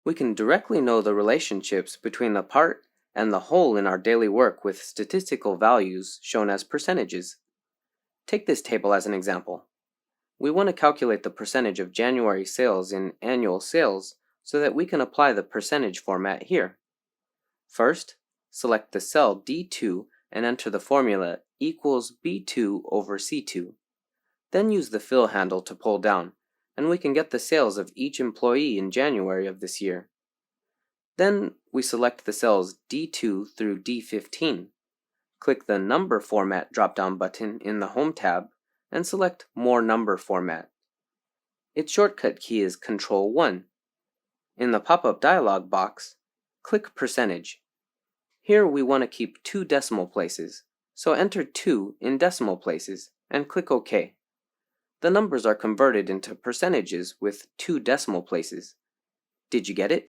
We can directly know the relationships between the part and the whole in our daily work with statistical values shown as percentages. Take this table as an example. We want to calculate the percentage of January sales in annual sales so that we can apply the percentage format here. First, select the cell D2 and enter the formula equals B2 over C2. Then use the fill handle to pull down, and we can get the sales of each employee in January of this year. Then we select the cells D2 through D15. Click the Number Format drop-down button in the Home tab and select More Number Format. Its shortcut key is Ctrl+1. In the pop-up dialog box, click Percentage. Here we want to keep 2 decimal places, so enter 2 in decimal places and click OK. The numbers are converted into percentages with 2 decimal places. Did you get it?